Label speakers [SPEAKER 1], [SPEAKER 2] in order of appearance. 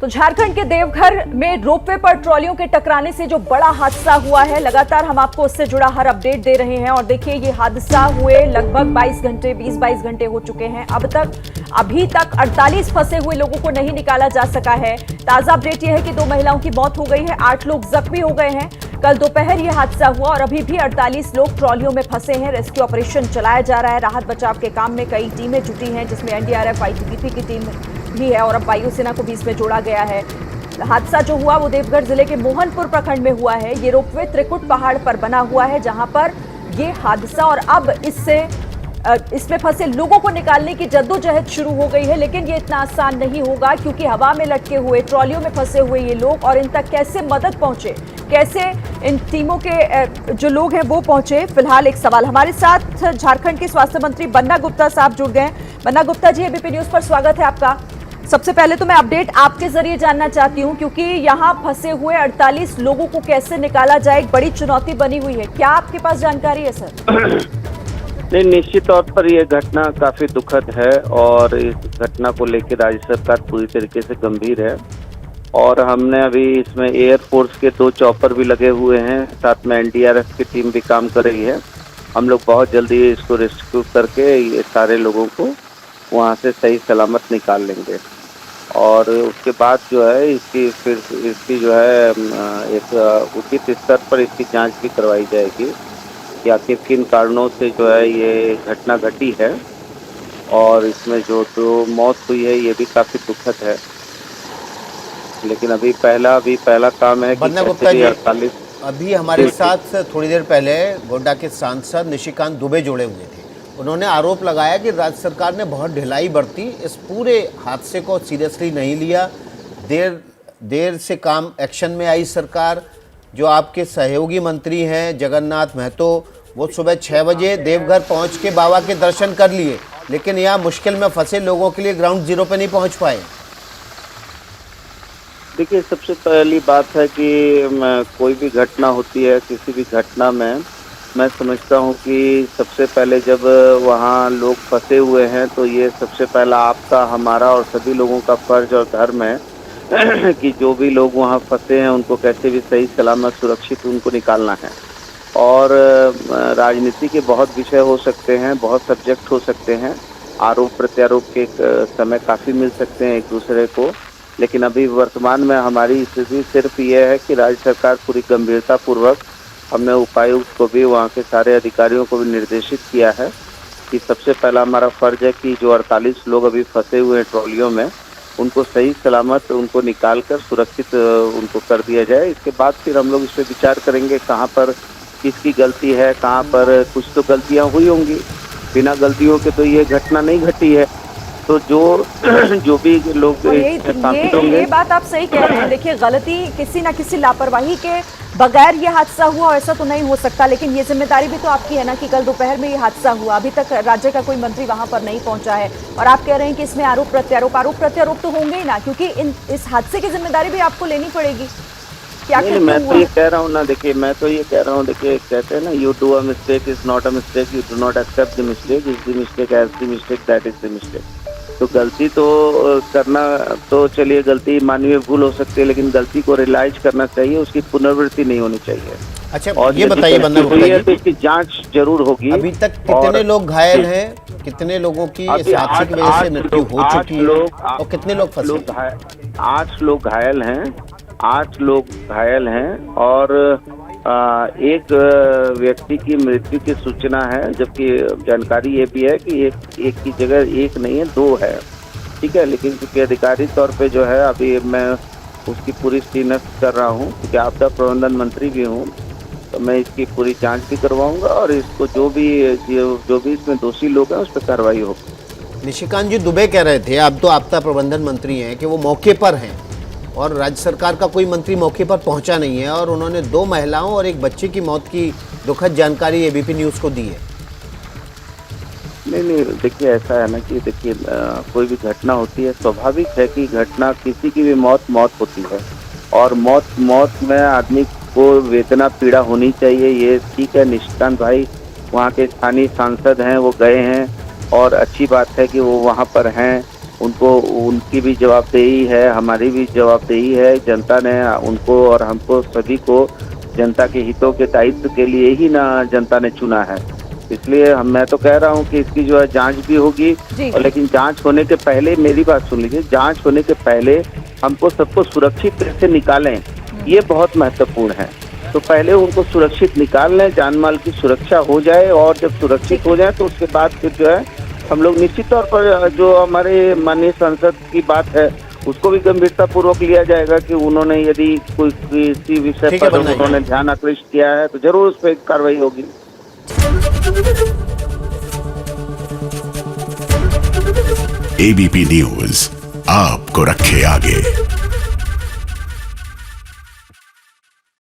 [SPEAKER 1] तो झारखंड के देवघर में रोपवे पर ट्रॉलियों के टकराने से जो बड़ा हादसा हुआ है, लगातार हम आपको उससे जुड़ा हर अपडेट दे रहे हैं। और देखिए, ये हादसा हुए लगभग 20-22 घंटे हो चुके हैं। अभी तक 48 फंसे हुए लोगों को नहीं निकाला जा सका है। ताजा अपडेट यह है कि 2 महिलाओं की मौत हो गई है, 8 लोग जख्मी हो गए हैं। कल दोपहर ये हादसा हुआ और अभी भी 48 लोग ट्रॉलियों में फंसे हैं। रेस्क्यू ऑपरेशन चलाया जा रहा है। राहत बचाव के काम में कई टीमें जुटी हैं, जिसमें एनडीआरएफ, आईटीबीपी की टीम भी है और अब वायुसेना को भी इसमें जोड़ा गया है। हादसा जो हुआ वो देवघर जिले के मोहनपुर प्रखंड में हुआ है। ये रोपवे त्रिकुट पहाड़ पर बना हुआ है, जहां पर ये हादसा और अब इसमें फंसे लोगों को निकालने की जद्दोजहद शुरू हो गई है। लेकिन ये इतना आसान नहीं होगा, क्योंकि हवा में लटके हुए, ट्रॉलियों में फंसे हुए ये लोग और इन तक कैसे मदद पहुंचे, कैसे इन टीमों के जो लोग हैं वो पहुंचे। फिलहाल एक सवाल, हमारे साथ झारखंड के स्वास्थ्य मंत्री बन्ना गुप्ता साहब जुड़ गए। बन्ना गुप्ता जी, एबीपी न्यूज पर स्वागत है आपका। सबसे पहले तो मैं अपडेट आपके जरिए जानना चाहती हूं, क्योंकि यहां फंसे हुए 48 लोगों को कैसे निकाला जाए, एक बड़ी चुनौती बनी हुई है। क्या आपके पास जानकारी है सर?
[SPEAKER 2] नहीं, निश्चित तौर पर यह घटना काफी दुखद है और इस घटना को लेकर राज्य सरकार पूरी तरीके से गंभीर है। और हमने अभी इसमें एयरफोर्स के 2 चॉपर भी लगे हुए हैं, साथ में एनडीआरएफ की टीम भी काम कर रही है। हम लोग बहुत जल्दी इसको रेस्क्यू करके ये सारे लोगों को वहाँ से सही सलामत निकाल लेंगे। और उसके बाद जो है इसकी जो है एक उचित स्तर पर इसकी जांच भी करवाई जाएगी कि आखिर किन कारणों से जो है ये घटना घटी है। और इसमें जो मौत हुई है ये भी काफ़ी दुखद है। लेकिन अभी पहला काम है कि
[SPEAKER 3] बन्ना गुप्ता जी, अभी हमारे साथ थोड़ी देर पहले गोड्डा के सांसद निशिकांत दुबे जुड़े हुए थे। उन्होंने आरोप लगाया कि राज्य सरकार ने बहुत ढिलाई बरती, इस पूरे हादसे को सीरियसली नहीं लिया, देर से काम एक्शन में आई सरकार। जो आपके सहयोगी मंत्री हैं जगन्नाथ महतो, वो सुबह 6 बजे देवघर पहुंच के बाबा के दर्शन कर लिए, लेकिन यहाँ मुश्किल में फंसे लोगों के लिए ग्राउंड जीरो पे नहीं पहुंच पाए।
[SPEAKER 2] देखिए, सबसे पहली बात है कि कोई भी घटना होती है, किसी भी घटना में मैं समझता हूँ कि सबसे पहले जब वहाँ लोग फंसे हुए हैं तो ये सबसे पहला आपका, हमारा और सभी लोगों का फर्ज और धर्म है कि जो भी लोग वहाँ फंसे हैं उनको कैसे भी सही सलामत सुरक्षित उनको निकालना है। और राजनीति के बहुत विषय हो सकते हैं, बहुत सब्जेक्ट हो सकते हैं, आरोप प्रत्यारोप के समय काफ़ी मिल सकते हैं एक दूसरे को। लेकिन अभी वर्तमान में हमारी स्थिति सिर्फ ये है कि राज्य सरकार पूरी गंभीरता पूर्वक, हमने उपायुक्त को भी, वहाँ के सारे अधिकारियों को भी निर्देशित किया है कि सबसे पहला हमारा फर्ज है कि जो 48 लोग अभी फंसे हुए हैं ट्रॉलियों में, उनको सही सलामत उनको निकाल कर सुरक्षित उनको कर दिया जाए। इसके बाद फिर हम लोग इस पर विचार करेंगे कहाँ पर किसकी गलती है, कहाँ पर कुछ तो गलतियाँ हुई होंगी। बिना गलतियों के तो ये घटना नहीं घटी है। तो जो भी लोग
[SPEAKER 1] ये बात आप सही कह रहे हैं। देखिए, गलती किसी ना किसी लापरवाही के बगैर ये हादसा हुआ, ऐसा तो नहीं हो सकता। लेकिन ये जिम्मेदारी भी तो आपकी है ना कि कल दोपहर में ये हादसा हुआ, अभी तक राज्य का कोई मंत्री वहां पर नहीं पहुंचा है और आप कह रहे हैं कि इसमें आरोप प्रत्यारोप तो होंगे ही ना, क्योंकि इस हादसे की जिम्मेदारी भी आपको लेनी पड़ेगी।
[SPEAKER 2] मैं तो ये कह रहा हूँ ना, देखिए मैं तो ये कह रहा हूँ, देखिए कहते हैं ना, you do a mistake is not a mistake, you do not accept the mistake, is the mistake as the mistake that is the mistake. तो गलती तो करना तो चलिए, गलती मानवीय भूल हो सकती है, लेकिन गलती को रियलाइज करना चाहिए, उसकी पुनरावृत्ति नहीं होनी चाहिए।
[SPEAKER 3] अच्छा, और ये बताइए बन्ना गुप्ता जी,
[SPEAKER 2] तो इसकी जांच जरूर होगी।
[SPEAKER 3] अभी तक कितने लोग घायल हैं, कितने लोगों की इस हादसे की वजह से मृत्यु हो चुकी है और कितने लोग फंसे?
[SPEAKER 2] 8 लोग घायल हैं, 8 लोग घायल हैं और एक व्यक्ति की मृत्यु की सूचना है, जबकि जानकारी ये भी है कि एक की जगह एक नहीं है, 2 है। ठीक है, लेकिन क्योंकि अधिकारी तौर पे जो है अभी मैं उसकी पूरी स्टीनस कर रहा हूँ, क्योंकि आपदा प्रबंधन मंत्री भी हूँ, तो मैं इसकी पूरी जांच भी करवाऊंगा और इसको जो भी इसमें दोषी लोग हैं उस पर कार्रवाई होगी।
[SPEAKER 3] निशिकांत जी दुबे कह रहे थे, आप तो आपदा प्रबंधन मंत्री हैं, कि वो मौके पर हैं और राज्य सरकार का कोई मंत्री मौके पर पहुंचा नहीं है और उन्होंने 2 महिलाओं और एक बच्चे की मौत की दुखद जानकारी एबीपी न्यूज को दी है।
[SPEAKER 2] नहीं, देखिए ऐसा है ना कि देखिए कोई भी घटना होती है, स्वाभाविक है कि घटना, किसी की भी मौत होती है और मौत में आदमी को वेदना पीड़ा होनी चाहिए, ये ठीक है। निशिकांत भाई वहाँ के स्थानीय सांसद हैं, वो गए हैं और अच्छी बात है कि वो वहाँ पर हैं उनको उनकी भी जवाबदेही है, हमारी भी जवाबदेही है। जनता ने उनको और हमको सभी को जनता के हितों के दायित्व के लिए ही ना जनता ने चुना है। इसलिए मैं तो कह रहा हूँ कि इसकी जो है जांच भी होगी, और लेकिन जांच होने के पहले मेरी बात सुन लीजिए, जांच होने के पहले हमको सबको सुरक्षित कैसे निकालें ये बहुत महत्वपूर्ण है। तो पहले उनको सुरक्षित निकाल लें, जान माल की सुरक्षा हो जाए, और जब सुरक्षित हो जाए तो उसके बाद फिर जो है हम लोग निश्चित तौर पर जो हमारे माननीय सांसद की बात है उसको भी गंभीरता पूर्वक लिया जाएगा कि उन्होंने यदि कोई किसी विषय पर उन्होंने ध्यान आकृष्ट किया है तो जरूर उस पर कार्रवाई होगी।
[SPEAKER 4] एबीपी न्यूज आपको रखे आगे।